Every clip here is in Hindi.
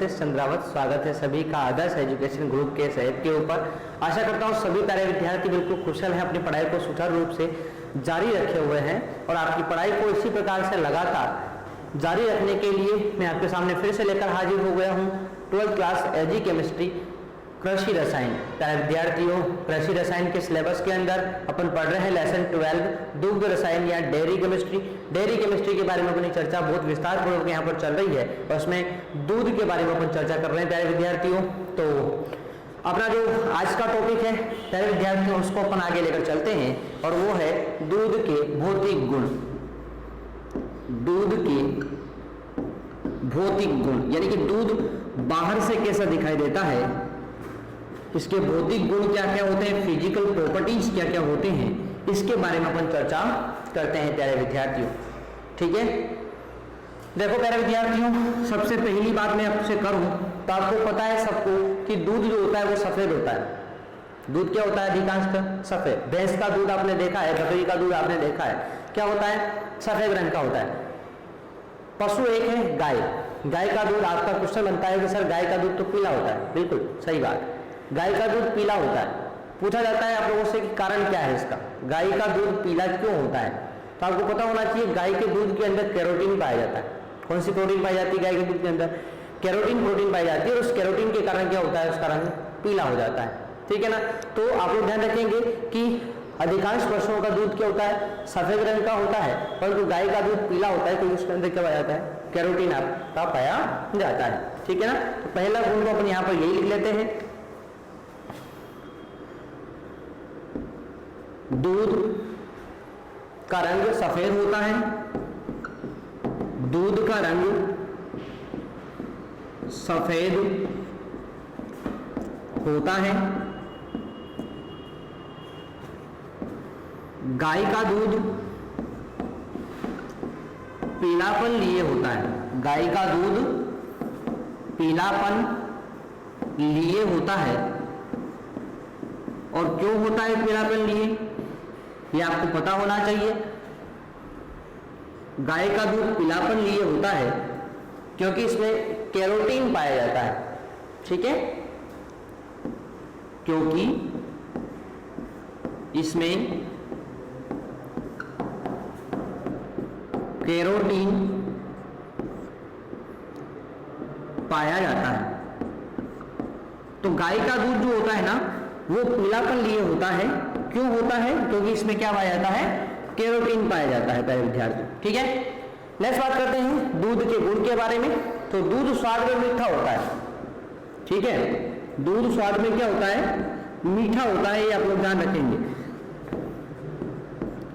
मिसेस चंद्रावत, स्वागत है सभी का आदर्श एजुकेशन ग्रुप के सेट के ऊपर। आशा करता हूँ सभी प्यारे विद्यार्थी बिल्कुल कुशल हैं, अपनी पढ़ाई को सुचारू रूप से जारी रखे हुए हैं और आपकी पढ़ाई को इसी प्रकार से लगातार जारी रखने के लिए मैं आपके सामने फिर से लेकर हाजिर हो गया हूँ 12th क्लास एजी केमिस्ट्री कृषि रसायन। प्यारे विद्यार्थियों, कृषि रसायन के सिलेबस के अंदर अपन पढ़ रहे हैं लेसन 12 दुग्ध रसायन या डेयरी केमिस्ट्री। डेयरी केमिस्ट्री के बारे में अपनी चर्चा बहुत विस्तार पूर्वक यहाँ पर चल रही है और उसमें दूध के बारे में अपन चर्चा कर रहे हैं प्यारे विद्यार्थियों। तो अपना जो आज का टॉपिक है प्यारे विद्यार्थियों, उसको अपन आगे लेकर चलते हैं और वो है दूध के भौतिक गुण। दूध के भौतिक गुण यानी कि दूध बाहर से कैसा दिखाई देता है, इसके भौतिक गुण क्या क्या होते हैं, फिजिकल प्रॉपर्टीज क्या क्या होते हैं, इसके बारे में अपन चर्चा करते हैं प्यारे विद्यार्थियों। ठीक है, देखो प्यारे विद्यार्थियों, सबसे पहली बात मैं आपसे करूं तो आपको पता है सबको कि दूध जो होता है वो सफेद होता है। दूध क्या होता है अधिकांशतः सफेद। भैंस का दूध आपने देखा है, बकरी का दूध आपने देखा है, क्या होता है, सफेद रंग का होता है। पशु एक है गाय। गाय का दूध, आपका क्वेश्चन बनता है कि सर गाय का दूध तो पीला होता है। बिल्कुल सही बात, गाय का दूध पीला होता है। पूछा जाता है आप लोगों से कि कारण क्या है इसका, गाय का दूध पीला क्यों होता है। तो आपको पता होना चाहिए गाय के दूध के अंदर कैरोटीन पाया जाता है। कौन सी प्रोटीन पाई जाती है गाय के दूध के अंदर, कैरोटीन प्रोटीन पाई जाती है और उस कैरोटीन के कारण क्या होता है, उसका रंग पीला हो जाता है। ठीक है ना, तो आप लोग ध्यान रखेंगे कि अधिकांश पशुओं का दूध क्या होता है, सफेद रंग का होता है, परंतु गाय का दूध पीला होता है क्योंकि उसके अंदर क्या पाया जाता है, कैरोटीन आपका पाया जाता है। ठीक है ना, तो पहला गुण को अपन यहाँ पर यही लिख लेते हैं, दूध का रंग सफेद होता है। दूध का रंग सफेद होता है। गाय का दूध पीलापन लिए होता है। गाय का दूध पीलापन लिए होता है। और क्यों होता है पीलापन लिए, ये आपको पता होना चाहिए। गाय का दूध पीलापन लिए होता है क्योंकि इसमें कैरोटीन पाया जाता है। ठीक है, क्योंकि इसमें कैरोटीन पाया जाता है। तो गाय का दूध जो होता है ना वो पीलापन लिए होता है। क्यों होता है, क्योंकि इसमें क्या पाया जाता है, कैरोटीन पाया जाता है प्यारे विद्यार्थी। ठीक है, नेक्स्ट बात करते हैं दूध के गुण के बारे में। तो दूध स्वाद में मीठा होता है। ठीक है, दूध स्वाद में क्या होता है, मीठा होता है, ये आप लोग ध्यान रखेंगे।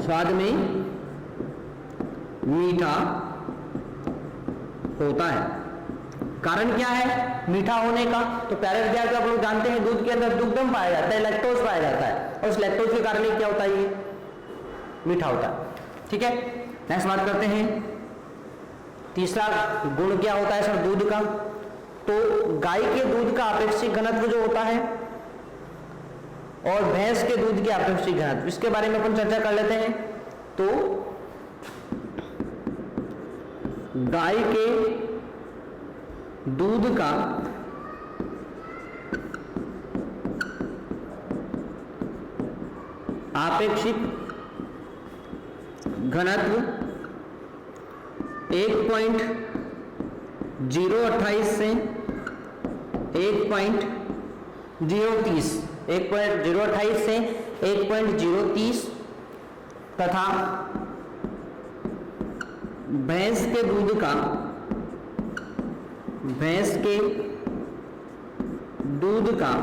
स्वाद में मीठा होता है। कारण क्या है मीठा होने का, तो प्यारे विद्यार्थी आप लोग जानते हैं दूध के अंदर दुग्धम पाया जाता है, लैक्टोज पाया जाता है और उस लैक्टोज के कारण क्या होता है, ये मीठा होता है। ठीक है, नेक्स्ट बात करते हैं तीसरा गुण क्या होता है सर दूध का। तो गाय के दूध का अपेक्षित घनत्व जो होता है और भैंस के दूध के अपेक्षित घनत्व, इसके बारे में अपन चर्चा कर लेते हैं। तो गाय के दूध का आपेक्षिक घनत्व 1.028 से 1.030 से 1.030 तथा भैंस के दूध का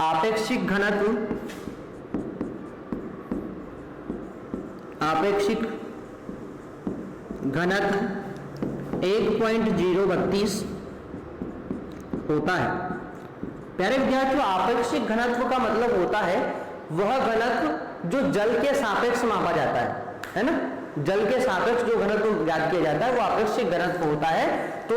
आपेक्षिक घनत्व 1.032 होता है। प्यारे विद्यार्थियों, आपेक्षिक घनत्व का मतलब होता है वह घनत्व जो जल के सापेक्ष मापा जाता है ना। जल के सापेक्ष जो घनत्व ज्ञात किया जाता है वो आपेक्षिक घनत्व होता है। तो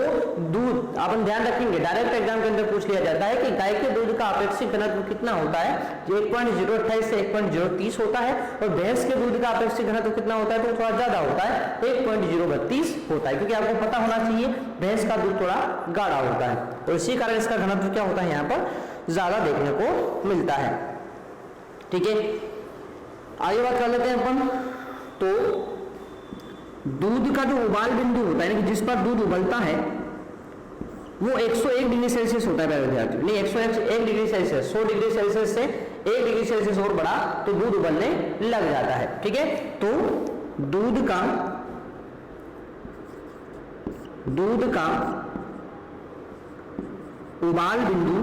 दूध अपन ध्यान रखेंगे, डायरेक्ट एग्जाम के अंदर पूछ लिया जाता है कि गाय के दूध का आपेक्षिक घनत्व कितना होता है, 1.028 से 1.030 होता है, और भैंस के दूध का आपेक्षिक घनत्व कितना होता है, तो थोड़ा ज्यादा होता है, 1.032 होता है, क्योंकि आपको पता होना चाहिए भैंस का दूध थोड़ा गाढ़ा होता है, और इसी कारण इसका घनत्व क्या होता है, यहाँ पर ज्यादा देखने को मिलता है। ठीक है, आगे बात कर लेते हैं अपन। तो दूध का जो उबाल बिंदु होता है, यानी कि जिस पर दूध उबलता है, वो 101 डिग्री सेल्सियस होता है प्यारे विद्यार्थियों, नहीं 101 डिग्री सेल्सियस, 100 डिग्री सेल्सियस से 1 डिग्री सेल्सियस और बढ़ा तो दूध उबलने लग जाता है। ठीक है, तो दूध का उबाल बिंदु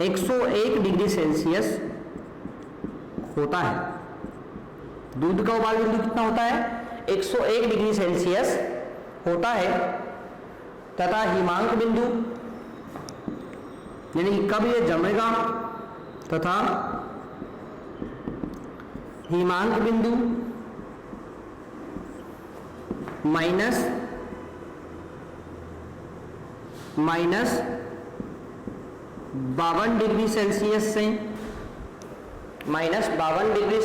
101 डिग्री सेल्सियस होता है। दूध का उबाल बिंदु कितना होता है, 101 डिग्री सेल्सियस होता है, तथा हिमांक बिंदु यानी कि कब ये जमेगा, तथा हिमांक बिंदु माइनस 52 डिग्री सेल्सियस से माइनस 0.52 डिग्री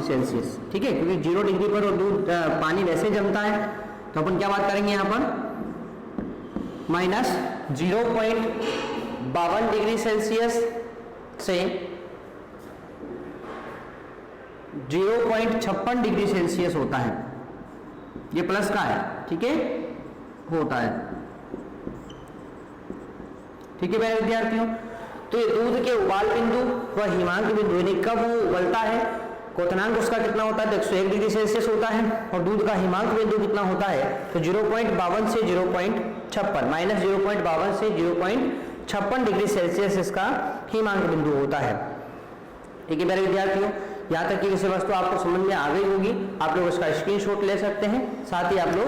सेल्सियस। ठीक है, क्योंकि 0 डिग्री पर दूध पानी वैसे जमता है, तो अपन क्या बात करेंगे यहाँ पर, माइनस 0.52 डिग्री सेल्सियस से 0.56 डिग्री सेल्सियस होता है, ये प्लस का है। ठीक है, होता है। ठीक है मेरे विद्यार्थियों, तो ये दूध के उबाल बिंदु व हिमांक बिंदु यानी कब वो उबलता है, क्वथनांक उसका कितना होता है, तो 101 डिग्री सेल्सियस होता है, और दूध का हिमांक बिंदु कितना होता है, तो 0.52 से 0.56 माइनस 0.52 से 0.56 डिग्री सेल्सियस इसका हिमांक बिंदु होता है। ठीक है मेरे विद्यार्थियों, यहाँ तक की विषय वस्तु आपको समझ में आ गई होगी। आप लोग इसका स्क्रीनशॉट ले सकते हैं, साथ ही आप लोग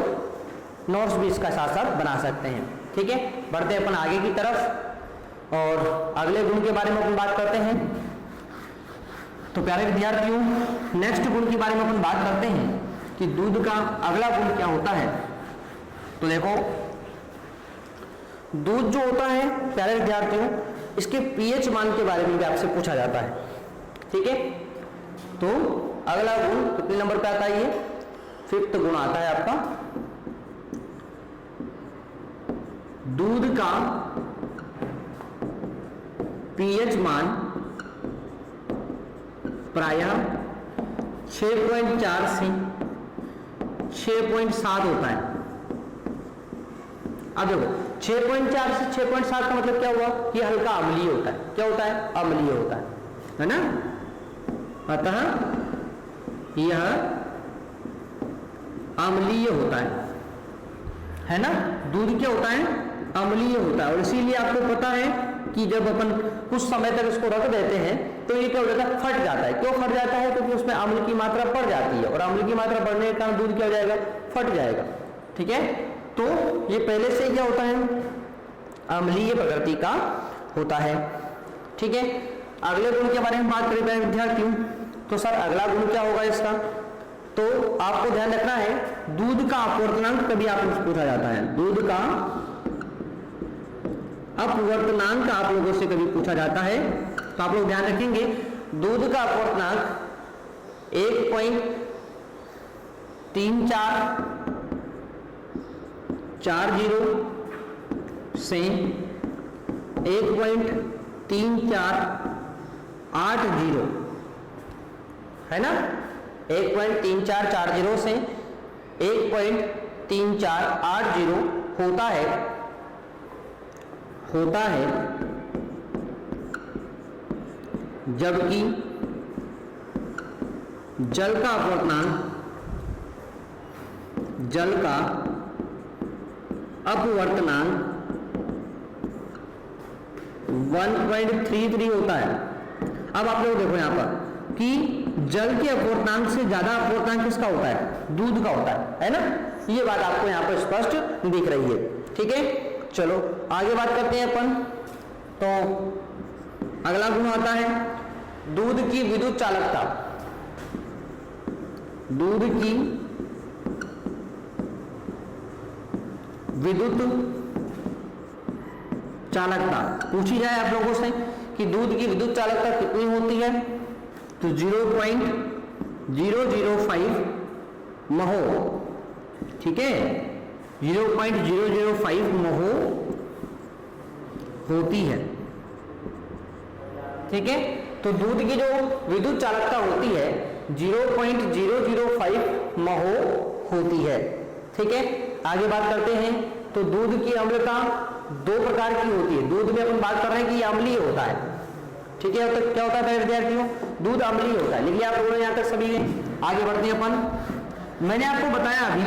नोट्स भी इसका साथ साथ बना सकते हैं। ठीक है, बढ़ते हैं अपन आगे की तरफ और अगले गुण के बारे में अपन बात करते हैं। तो प्यारे विद्यार्थियों, नेक्स्ट गुण के बारे में अपन बात करते हैं कि दूध का अगला गुण क्या होता है। तो देखो, दूध जो होता है प्यारे विद्यार्थियों, इसके पीएच मान के बारे में भी आपसे पूछा जाता है। ठीक है, तो अगला गुण कितने नंबर पे आता है, ये 5th गुण आता है आपका। दूध का पीएच मान प्रायः 6.4 से 6.7 होता है। अब देखो 6.4 से 6.7 का मतलब क्या हुआ, ये हल्का अम्लीय होता है। क्या होता है, अम्लीय होता है ना। अतः यह अम्लीय होता है ना। दूध क्या होता है, अम्लीय होता है, और इसीलिए आपको पता है कि जब अपन कुछ समय तक इसको रख देते हैं तो ये क्या हो जाता है, फट जाता है। क्यों फट जाता है, क्योंकि उसमें अम्ल की मात्रा बढ़ जाती है, और अम्ल की मात्रा बढ़ने के कारण दूध क्या हो जाएगा, फट जाएगा। ठीक है, तो ये पहले से क्या होता है, अम्लीय प्रकृति का होता है। ठीक है, अगले गुण के बारे में बात करें विद्यार्थियों, तो सर अगला गुण क्या होगा इसका, तो आपको ध्यान रखना है, दूध का अपवर्तनांक कभी आपको पूछा जाता है। दूध का अपवर्तनांक आप लोगों से कभी पूछा जाता है, तो आप लोग ध्यान रखेंगे, दूध का अपवर्तनांक 1.3440 से 1.3480 है ना। 1.3440 से 1.3480 होता है, जबकि जल का अपवर्तनांक 1.33 होता है। अब आप लोग देखो यहां पर कि जल के अपवर्तनांक से ज्यादा अपवर्तनांक किसका होता है, दूध का होता है ना। ये बात आपको यहां पर स्पष्ट दिख रही है। ठीक है, चलो आगे बात करते हैं अपन। तो अगला गुण आता है दूध की विद्युत चालकता। दूध की विद्युत चालकता पूछी जाए आप लोगों से कि दूध की विद्युत चालकता कितनी होती है, तो 0.005 महो, ठीक है, 0.005 महो होती है, ठीक है। तो दूध की जो विद्युत चालकता होती है 0.005 महो होती है, ठीक है। आगे बात करते हैं, तो दूध की अम्लता दो प्रकार की होती है। दूध में अपन बात कर रहे हैं कि अम्लीय होता है, ठीक है। तो क्या होता है विद्यार्थियों, दूध अम्लीय होता है। लिखिए आप लोगों ने यहां तक सभी ने। आगे बढ़ते हैं अपन। मैंने आपको बताया अभी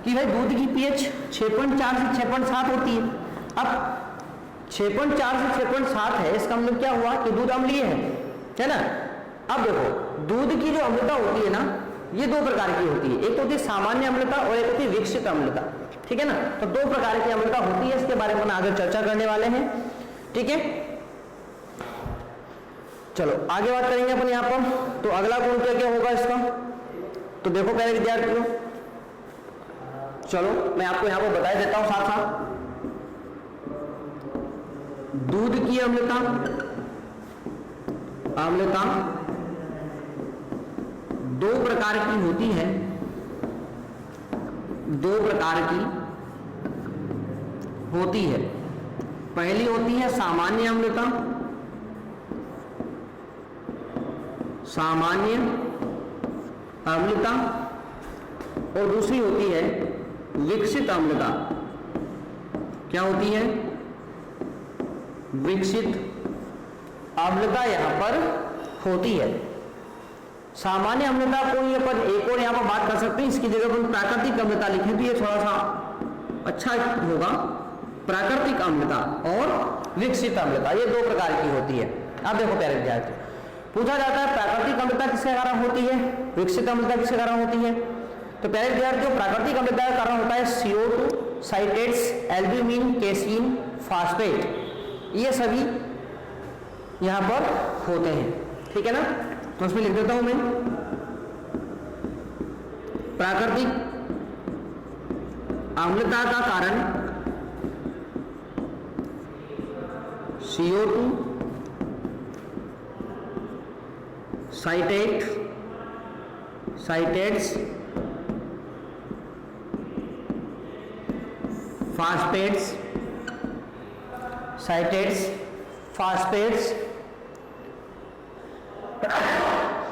कि भाई दूध की पीएच 6.4 से 6.7 होती है। अब 6.4 से 6.7 है, इसका मतलब क्या हुआ कि दूध अम्लीय है ना। अब देखो दूध की जो अम्लता होती है ना, ये दो प्रकार की होती है। एक तो होती है सामान्य अम्लता और एक होती है विकसित अम्लता, ठीक है ना। तो दो प्रकार की अम्लता होती है, इसके बारे में आगे चर्चा करने वाले हैं, ठीक है। चलो आगे बात करेंगे अपन यहां पर। तो अगला गुण क्या क्या होगा इसका, तो देखो पहले विद्यार्थियों, चलो मैं आपको यहां पर बता देता हूं साथ साथ। दूध की अम्लता दो प्रकार की होती है, दो प्रकार की होती है। पहली होती है सामान्य अम्लता, और दूसरी होती है विकसित अम्लता। क्या होती है, विकसित अम्लता यहां पर होती है। सामान्य अम्लता को ही अपन एक और यहां पर बात कर सकते हैं, इसकी जगह अपन प्राकृतिक अम्लता लिखें तो ये थोड़ा सा अच्छा होगा। प्राकृतिक अम्लता और विकसित अम्लता ये दो प्रकार की होती है। अब देखो प्यारे विद्यार्थी, पूछा जाता है प्राकृतिक अम्लता किसके कारण होती है, विकसित अम्लता किसके कारण होती है। तो प्यारे विद्यार्थियों, प्राकृतिक अम्लता का कारण होता है CO2, साइट्रेट्स, एल्ब्यूमिन, केसीन, फास्फेट, ये सभी यहां पर होते हैं, ठीक है ना। तो उसमें लिख देता हूं मैं, प्राकृतिक अम्लता का कारण CO2, साइट्रेट्स, फास्फेट्स,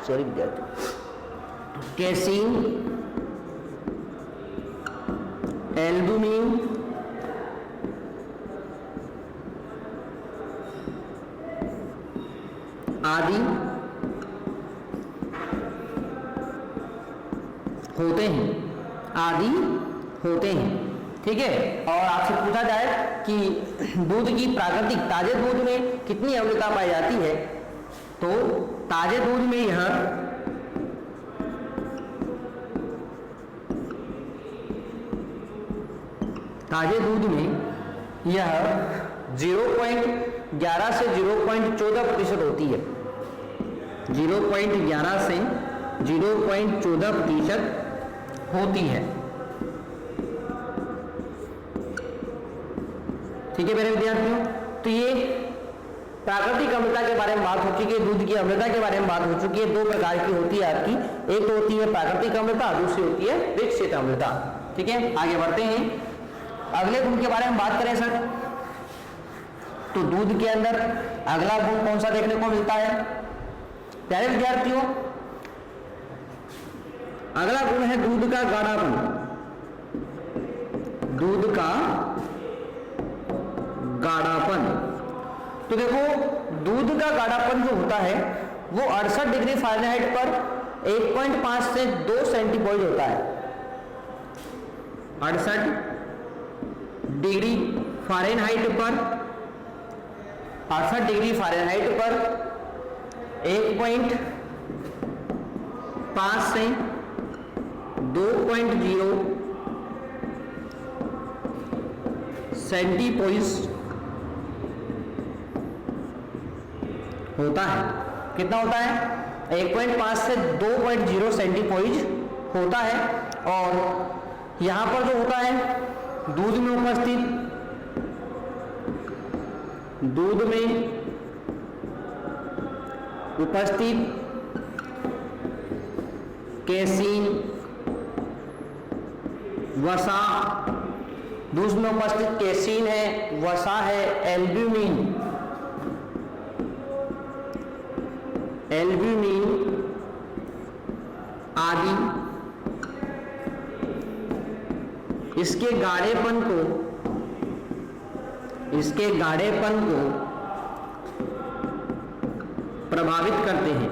सॉरी विद्यार्थी, केसीन, एल्ब्यूमिन, आदि होते हैं, ठीक है। और आपसे पूछा जाए कि दूध की प्राकृतिक ताजे दूध में कितनी अम्लता पाई जाती है, तो ताजे दूध में यह 0.11 से 0.14% होती है। 0.11 से 0.14% होती है, ठीक है मेरे विद्यार्थियों। तो ये प्राकृतिक अम्लता के बारे में बात हो चुकी है, दूध की अम्लता के बारे में बात हो चुकी है। दो प्रकार की होती है आपकी, एक तो होती है प्राकृतिक अम्लता, दूसरी होती है विकसित अम्लता, ठीक है। आगे बढ़ते हैं, अगले गुण के बारे में बात करें सर, तो दूध के अंदर अगला गुण कौन सा देखने को मिलता है प्यारे विद्यार्थियों, अगला गुण है दूध का गाढ़ापन। दूध का गाढ़ापन, तो देखो दूध का गाढ़ापन जो होता है वो 68 डिग्री फ़ारेनहाइट पर 1.5 से 2 सेंटीपॉइंट होता है। 68 डिग्री फ़ारेनहाइट पर 1.5 से 2.0 सेंटीपॉइंट होता है। कितना होता है? 1.5 से 2.0 सेंटीपोइज होता है। और यहां पर जो होता है दूध में उपस्थित केसीन, वसा, दूध में उपस्थित केसीन है, वसा है, एल्ब्यूमिन आदि इसके गाढ़ेपन को प्रभावित करते हैं।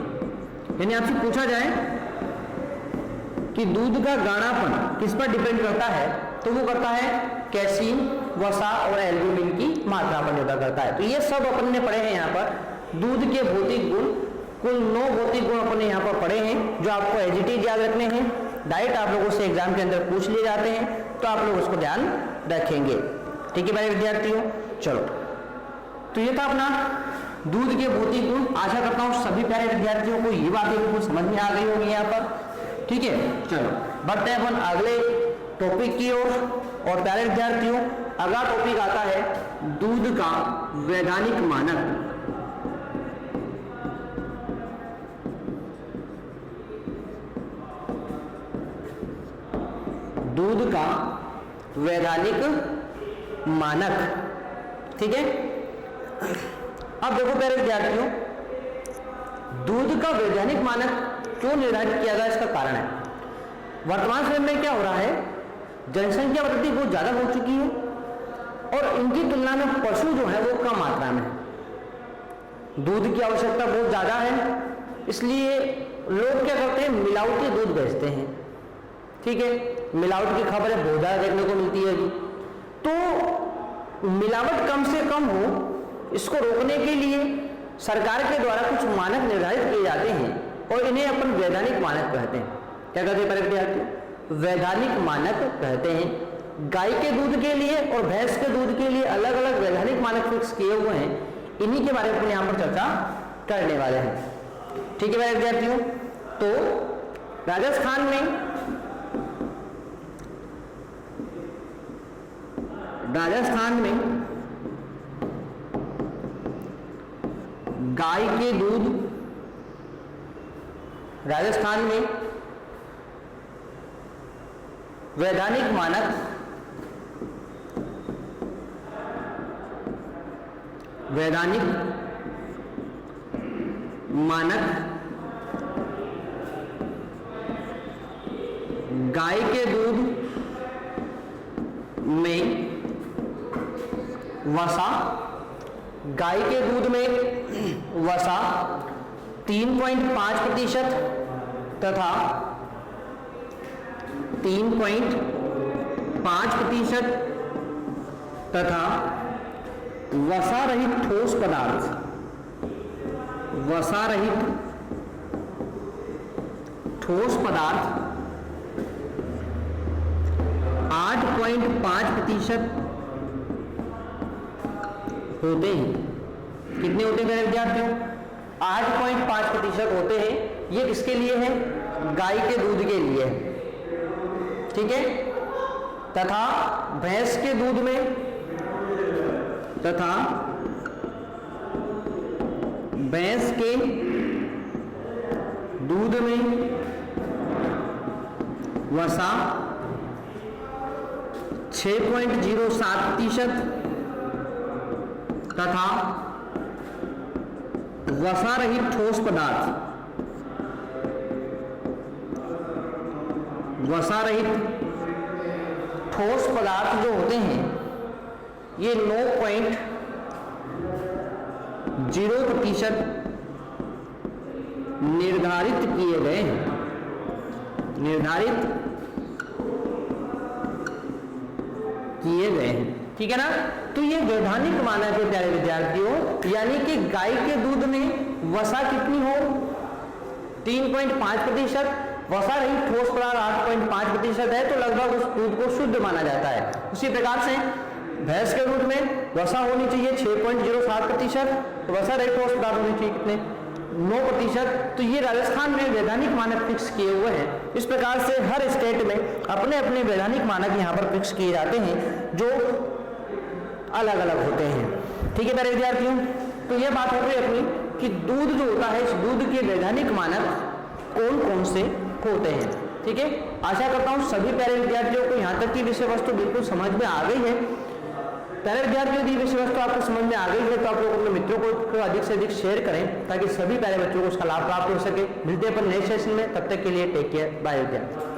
यानी आपसे पूछा जाए कि दूध का गाढ़ापन किस पर डिपेंड करता है, तो वो करता है कैसीन, वसा और एल्ब्यूमिन की मात्रा पर निर्भर करता है। तो ये सब अपन ने पढ़े हैं यहाँ पर दूध के भौतिक गुण। कुल 9 भौतिक गुण अपन ने यहाँ पर पढ़े हैं जो आपको एज इट इज याद रखने हैं। डायरेक्ट आप लोगों से एग्जाम के अंदर पूछ लिए जाते हैं, तो आप लोग उसको ध्यान रखेंगे। ठीक है मेरे विद्यार्थियों, चलो तो ये था अपना दूध के भौतिक गुण। आशा करता हूँ सभी प्यारे विद्यार्थियों को ये बातें बिल्कुल समझ में आ गई होगी यहाँ पर। ठीक है, चलो बढ़ते हैं अपन अगले टॉपिक की ओर। और प्यारे विद्यार्थियों, अगला टॉपिक आता है दूध का वैधानिक मानक। दूध का वैधानिक मानक। ठीक है, अब देखो प्यारे विद्यार्थियों, दूध का वैधानिक मानक क्यों निर्धारित किया गया, इसका कारण है वर्तमान समय में क्या हो रहा है, जनसंख्या वृद्धि बहुत ज्यादा हो चुकी है और इनकी तुलना में पशु जो है वो कम मात्रा में है। दूध की आवश्यकता बहुत ज्यादा है, इसलिए लोग क्या करते हैं, मिलावटी दूध बेचते हैं। ठीक है, मिलावट की खबरें बहुत ज्यादा देखने को मिलती है अभी। तो मिलावट कम से कम हो, इसको रोकने के लिए सरकार के द्वारा कुछ मानक निर्धारित किए जाते हैं और इन्हें अपन वैधानिक मानक कहते हैं। क्या कहते हैं विद्यार्थी? वैधानिक मानक कहते हैं। गाय के दूध के लिए और भैंस के दूध के लिए अलग अलग वैधानिक मानक फिक्स किए हुए हैं। इन्हीं के बारे में यहाँ पर चर्चा करने वाले हैं। ठीक है मेरे विद्यार्थियों, तो राजस्थान में गाय के दूध, राजस्थान में वैधानिक मानक गाय के दूध में वसा, गाय के दूध में वसा 3.5% तथा 3.5% तथा वसा रहित ठोस पदार्थ, वसा रहित ठोस पदार्थ 8.5% होते हैं। कितने होते हैं मेरे विद्यार्थियों? 8.5% होते हैं। ये किसके लिए है? गाय के दूध के लिए है। ठीक है, तथा भैंस के दूध में वसा 6.07% तथा वसा रहित ठोस पदार्थ, वसा रहित ठोस पदार्थ जो होते हैं ये 9.0% निर्धारित किए गए हैं। ठीक है ना। तो ये वैधानिक मानक है प्यारे विद्यार्थियों, यानी कि गाय के दूध में वसा कितनी हो? 3.5%, वसा रहित ठोस पदार्थ 8.5% है, तो लगभग उस दूध को शुद्ध माना जाता है। उसी प्रकार से भैंस के दूध में वसा होनी चाहिए 6.07%, तो वसा रहित ठोस पदार्थ होनी चाहिए कितने 9%। तो ये राजस्थान में वैधानिक मानक फिक्स किए हुए हैं। इस प्रकार से हर स्टेट में अपने अपने वैधानिक मानक यहाँ पर फिक्स किए जाते हैं जो अलग अलग होते हैं। ठीक है मेरे विद्यार्थियों, तो ये बात हो गई अपनी कि दूध जो होता है इस दूध के वैधानिक मानक कौन कौन से होते हैं। ठीक है, आशा करता हूँ सभी प्यारे विद्यार्थियों को यहाँ तक की विषय वस्तु बिल्कुल समझ में आ गई है। प्यारे विद्यार्थियों यदि विषय वस्तु आपको समझ में आ गई है तो आप लोग अपने मित्रों को अधिक से अधिक शेयर करें ताकि सभी प्यारे बच्चों को उसका लाभ प्राप्त हो सके। मिलते हैं अपन नए सेशन में, तब तक के लिए टेक केयर, बाय विद्यार्थी।